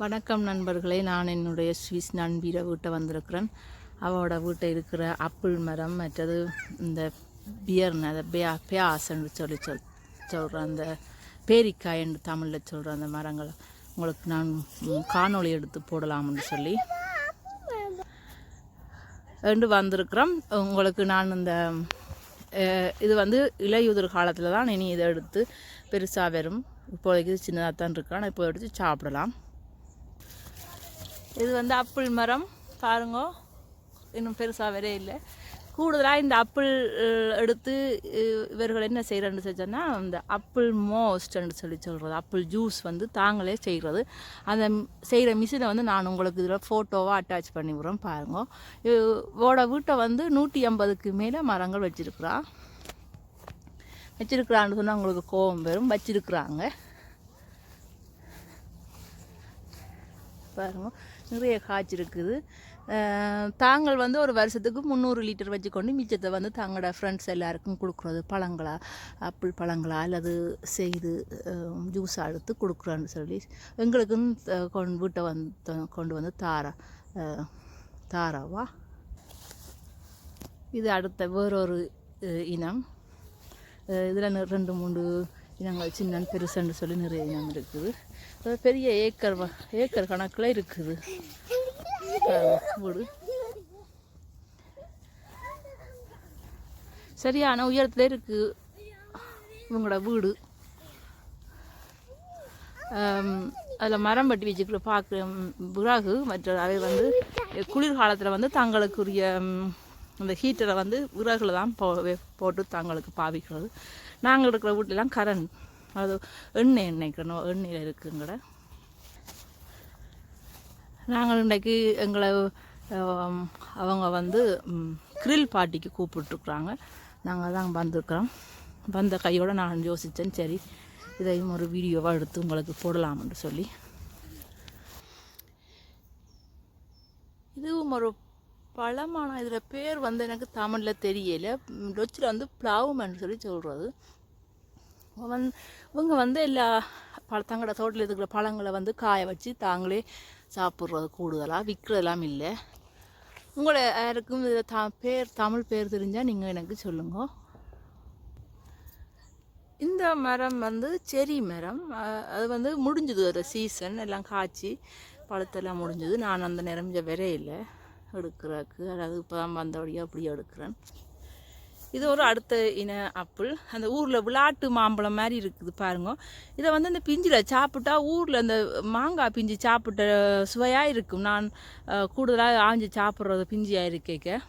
வணக்கம் நண்பர்களே, நான் என்னுடைய ஸ்விஸ் நண்பிர வீட்டை வந்திருக்கிறேன். அவளோட வீட்டை இருக்கிற ஆப்பிள் மரம் மற்றது இந்த பியர்னு அதை பியாசன்னு சொல்கிறேன், அந்த பேரிக்காய் என்று தமிழில் சொல்கிற அந்த மரங்களை உங்களுக்கு நான் காணொளி எடுத்து போடலாம்னு சொல்லி வந்திருக்கிறோம். உங்களுக்கு நான் இந்த இது இலையுதிர் காலத்தில் தான் இனி இதை எடுத்து பெருசாக வரும். இப்போதைக்கு இது சின்னதாக தான் இருக்கு, ஆனால் இப்போ எடுத்து சாப்பிடலாம். இது ஆப்பிள் மரம் பாருங்க, இன்னும் பெருசாக வரே இல்லை. கூடுதலாக இந்த ஆப்பிள் எடுத்து இவர்கள் என்ன செய்கிறேன்னு சொன்னா, இந்த ஆப்பிள் மோஸ்ட்ன்னு சொல்கிறது, ஆப்பிள் ஜூஸ் தாங்களே செய்கிறது. அந்த செய்கிற மிஷினை நான் உங்களுக்கு இதில் ஃபோட்டோவாக அட்டாச் பண்ணி விடுறோம். பாருங்க, இவோட வீட்டை 150க்கு மேலே மரங்கள் வச்சிருக்கிறான்னு சொன்னால் உங்களுக்கு கோபம் வரும். வச்சிருக்கிறாங்க பாருங்க, நிறைய காய்ச்சிருக்குது. தாங்கள் ஒரு வருஷத்துக்கு 300 லிட்டர் வச்சுக்கொண்டு மிச்சத்தை தங்களோட ஃப்ரெண்ட்ஸ் எல்லாருக்கும் கொடுக்குறது. பழங்களா, ஆப்பிள் பழங்களா அல்லது செய்து ஜூஸாக எடுத்து கொடுக்குறான்னு சொல்லி எங்களுக்குன்னு வீட்டை கொண்டு தாராவா. இது அடுத்த வேறொரு இனம். இதில் 2-3 இனங்கள் சின்ன பெருசுன்னு சொல்லி நிறைய இனம் இருக்குது. பெரிய ஏக்கர் கணக்கில் இருக்குது வீடு. சரியான உயரத்தில் இருக்குது இவங்களோட வீடு. அதில் மரம் பட்டி வச்சுக்கிற பார்க்க விறகு மற்ற அவை குளிர்காலத்தில் தங்களுக்குரிய அந்த ஹீட்டரை விறகுல தான் போட்டு தங்களுக்கு பாவிக்கிறது. நாங்கள் இருக்கிற வீட்டிலலாம் கரண்ட், அது எண்ணெயில் இருக்குங்கட. நாங்கள் இன்றைக்கு எங்களை அவங்க கிரில் பார்ட்டிக்கு கூப்பிட்டுருக்குறாங்க. நாங்கள் தான் வந்திருக்கிறோம். வந்த கையோடு நான் யோசித்தேன், சரி இதையும் ஒரு வீடியோவாக எடுத்து உங்களுக்கு போடலாம்னு சொல்லி. இதுவும் ஒரு பழமான, இதில் பேர் எனக்கு தமிழில் தெரியலை. டொச்சில் பிளாவுமென்னு சொல்லி சொல்கிறது. இவங்க எல்லா தங்களோட தோட்டத்தில் இருக்கிற பழங்களை காய வச்சு தாங்களே சாப்பிட்றது. கூடுதலாக விற்கிறதெல்லாம் இல்லை. உங்களை யாருக்கும் இதில் தமிழ் பேர் தெரிஞ்சால் நீங்கள் எனக்கு சொல்லுங்க. இந்த மரம் செரி மரம். அது முடிஞ்சுது, ஒரு சீசன் எல்லாம் காய்ச்சி பழத்தெல்லாம் முடிஞ்சுது. நான் அந்த நேரம் வரையில்லை எடுக்கிறதுக்கு, அதாவது இப்போ தான் வந்தபடியாக அப்படியே எடுக்கிறேன். இது ஒரு அடுத்த இன ஆப்பிள். அந்த ஊரில் விளாட்டு மாம்பழம் மாதிரி இருக்குது பாருங்க. இதை அந்த பிஞ்சில் சாப்பிட்டா ஊரில் அந்த மாங்காய் பிஞ்சு சாப்பிட்ட சுவையாக இருக்கும். நான் கூடுதலாக ஆஞ்சி சாப்பிட்றது பிஞ்சியாக இருக்கேக்க.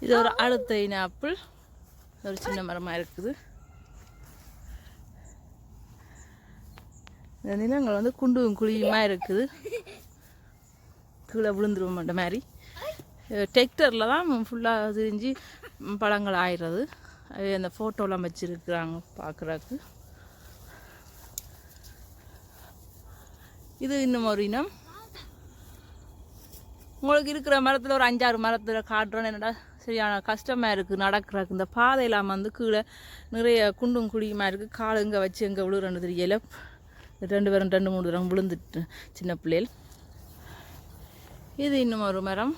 இது ஒரு அடுத்த இன ஆப்பிள், ஒரு சின்ன மரமாக இருக்குது. இந்த நிலங்கள் குண்டும் குழியுமா இருக்குது. கீழே விழுந்துருவோம் அந்த மாதிரி. டெக்டரில் தான் ஃபுல்லாக திரிஞ்சு பழங்கள் ஆயிடுறது. அந்த ஃபோட்டோலாம் வச்சுருக்குறாங்க பார்க்குறதுக்கு. இது இன்னும் ஒரு இனம். உங்களுக்கு இருக்கிற மரத்தில் ஒரு 5-6 மரத்தில் காட்டுறோன்னு என்னடா சரியான கஷ்டமாக இருக்குது நடக்கிறதுக்கு. இந்த பாதையெல்லாம் கீழே நிறைய குண்டும் குழியுமா இருக்குது. கால் எங்கே வச்சு எங்கே விழுறன்னு தெரியலை. 2 பேரும் 2-3 தரம் விழுந்துட்டு சின்ன பிள்ளைகள். இது இன்னும் ஒரு மரம்.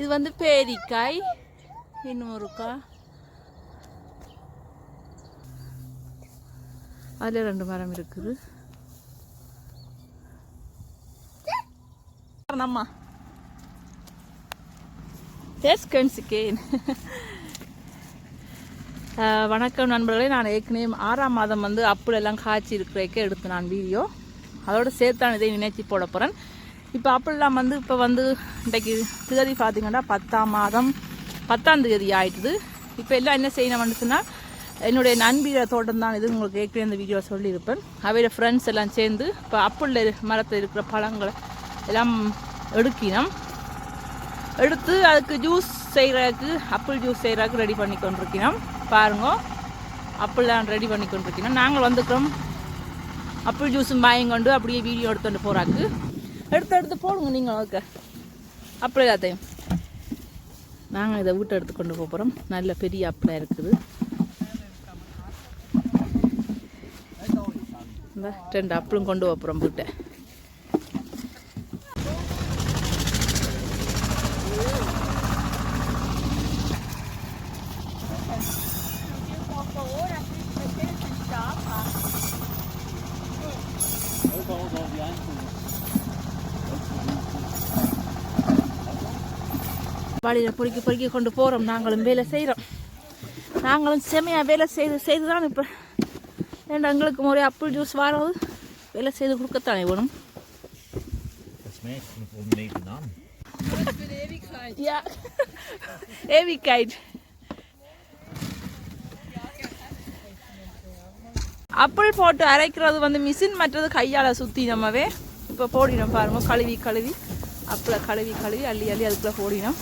இது பேரிக்காய். இன்னும் ஒருக்கா அதில் 2 மரம் இருக்குது. அம்மா வணக்கம் நண்பர்களே, நான் ஏற்கனவே 6ஆம் மாதம் ஆப்பிள் எல்லாம் காய்ச்சி இருக்கிறதுக்கே எடுத்து நான் வீடியோ அதோடு சேர்த்தான் இதை நினைச்சி போட போகிறேன். இப்போ ஆப்பிள்லாம் இப்போ இன்றைக்கு தேதி பார்த்திங்கன்னா 10ஆம் மாதம் 10ஆம் தேதி ஆயிட்டுது. இப்போ எல்லாம் என்ன செய்யணும்னு சொன்னால், என்னுடைய நண்பிற தோட்டம் தான் இது. உங்களுக்கு ஏற்கனவே இந்த வீடியோ சொல்லியிருப்பேன். அவையோட ஃப்ரெண்ட்ஸ் எல்லாம் சேர்ந்து இப்போ ஆப்பிள் மரத்தில் இருக்கிற பழங்களை எல்லாம் எடுத்து அதுக்கு ஜூஸ் செய்கிறதுக்கு, ஆப்பிள் ஜூஸ் செய்கிறதுக்கு ரெடி பண்ணி கொண்டிருக்கிறோம். பாருங்க, ஆப்பிள்லாம் ரெடி பண்ணி கொண்டிருக்கிறோம். நாங்கள் வந்துக்கிறோம் ஆப்பிள் ஜூஸும் வாங்கிக்கொண்டு அப்படியே வீடியோ எடுத்துகிட்டு போகிறாக்கு எடுத்து போடுங்க நீங்கள் ஓகே அப்படி எல்லாத்தையும் நாங்கள் இதை வீட்டை எடுத்து கொண்டு போகிறோம். நல்ல பெரிய ஆப்பிளாக இருக்குது. இந்த 2 ஆப்பிளும் கொண்டு போகிறோம் வீட்டை. வாளியில் பொறுக்கி கொண்டு போகிறோம். நாங்களும் வேலை செய்கிறோம். நாங்களும் செமையாக வேலை செய்து தான் இப்போ எங்களுக்கு ஒரே ஆப்பிள் ஜூஸ் வாரது வேலை செய்து கொடுக்கத்தானே வேணும். Ewigkeit. ஆப்பிள் போட்டு அரைக்கிறது வந்து மிஷின், மற்றது கையால் சுற்றி நம்மவே இப்போ போடினோம் பாருங்கள். கழுவி அப்பில் கழுவி அள்ளி அதுக்குள்ளே போடினோம்.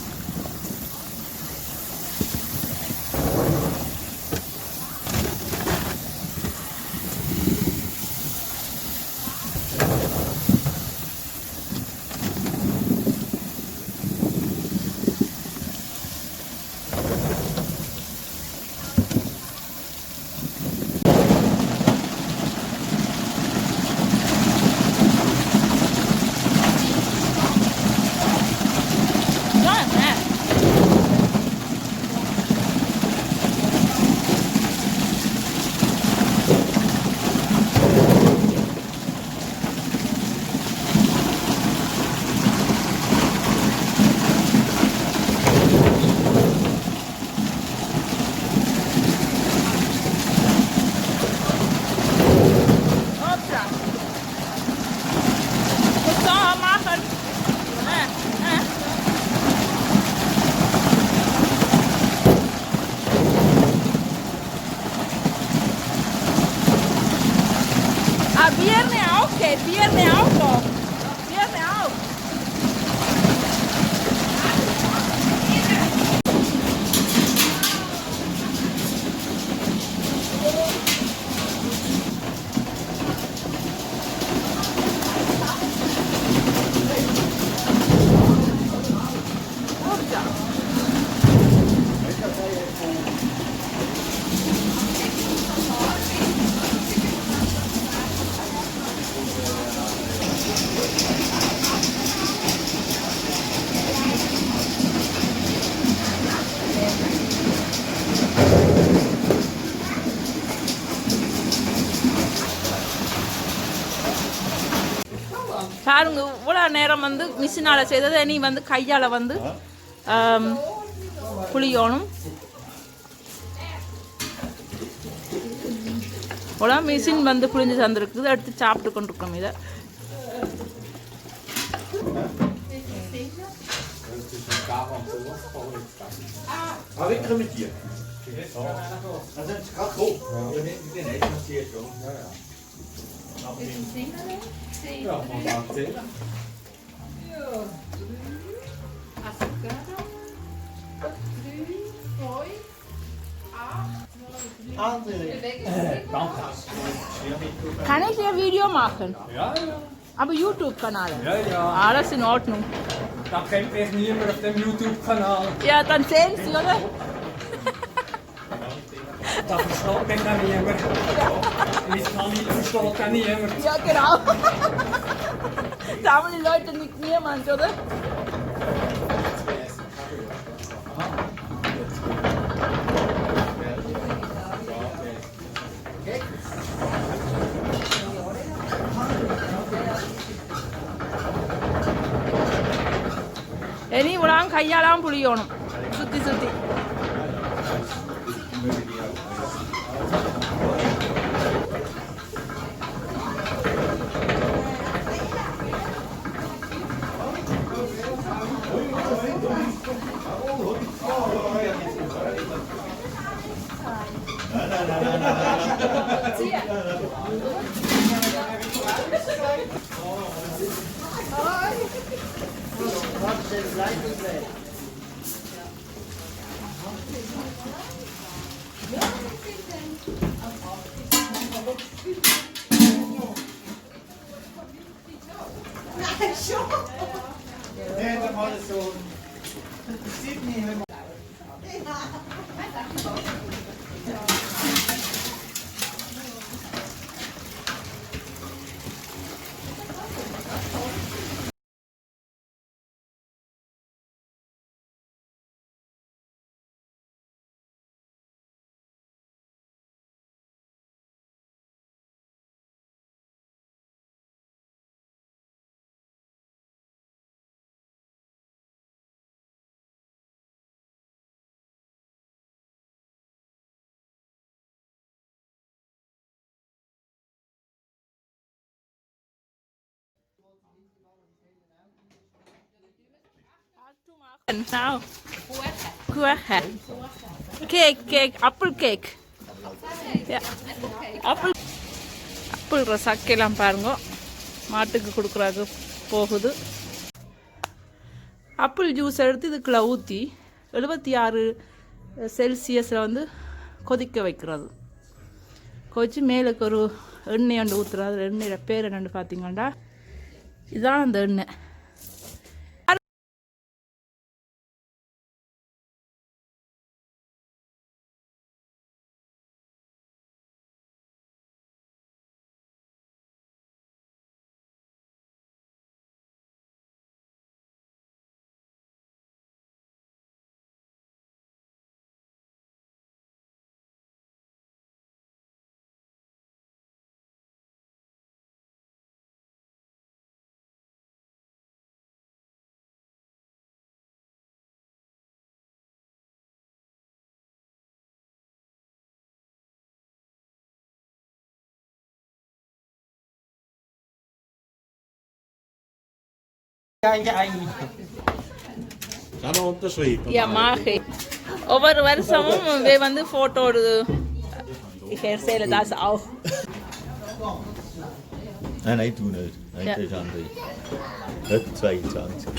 Bierne auch noch. Bierne auch. பாருங்க, இவ்வளோ நேரம் வந்து மிஷினால் செய்தது, இனி வந்து கையால் வந்து புளியோணும். இவ்வளோ மிஷின் வந்து புளிஞ்சு தந்துருக்குது. எடுத்து சாப்பிட்டு கொண்டிருக்கோம் இதை. Ja, man kan til. Kann ich ein Video machen? Ja, ja. Aber YouTube-Kanal? Ja, ja. Alles in Ordnung. Da kennt mich niemand auf dem YouTube-Kanal. Ja, dann sehen Sie, oder? Da versteht mich auch niemand. Mein Familie versteht auch niemand. Ja, genau. Da haben die Leute nicht niemand, oder? இனி இவ்வளோ கையாலாம் புளியணும், சுற்றி சுற்றி. Now, Kuchen. Cake, apple cake. Yeah. Apple ரசாக்கெல்லாம் பாருங்க மாட்டுக்கு கொடுக்குறாங்க போகுது. Apple juice எடுத்து இதுக்குள்ள ஊற்றி 76 செல்சியஸில் வந்து கொதிக்க வைக்கிறது. கொதிச்சு மேலுக்கு ஒரு எண்ணெய் ஒன்று ஊற்றுறது. எண்ணெயோட பேர் என்னென்னு பார்த்தீங்கன்னா இதுதான் அந்த எண்ணெய். Ja, mag ik. Over வருஷம் வந்து photo ich erzähle das auch. Nein, nein, du nicht. Nein, das ist andere. Nicht 22.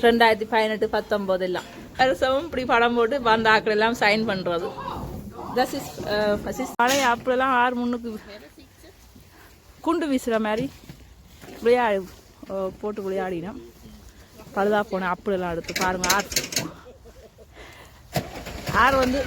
2018-19 எல்லாம் வருஷமும் இப்படி படம் போட்டு வந்த ஆக்கள் எல்லாம் சைன் பண்ணுறது. தஸ் இஸ் பழைய அப்பெல்லாம் 6-3 குண்டு வீசுகிற மாதிரி போட்டு விளையாடினோம். பழுதாக போன அப்படியெல்லாம் எடுத்து பாருங்கள். ஆறு வந்து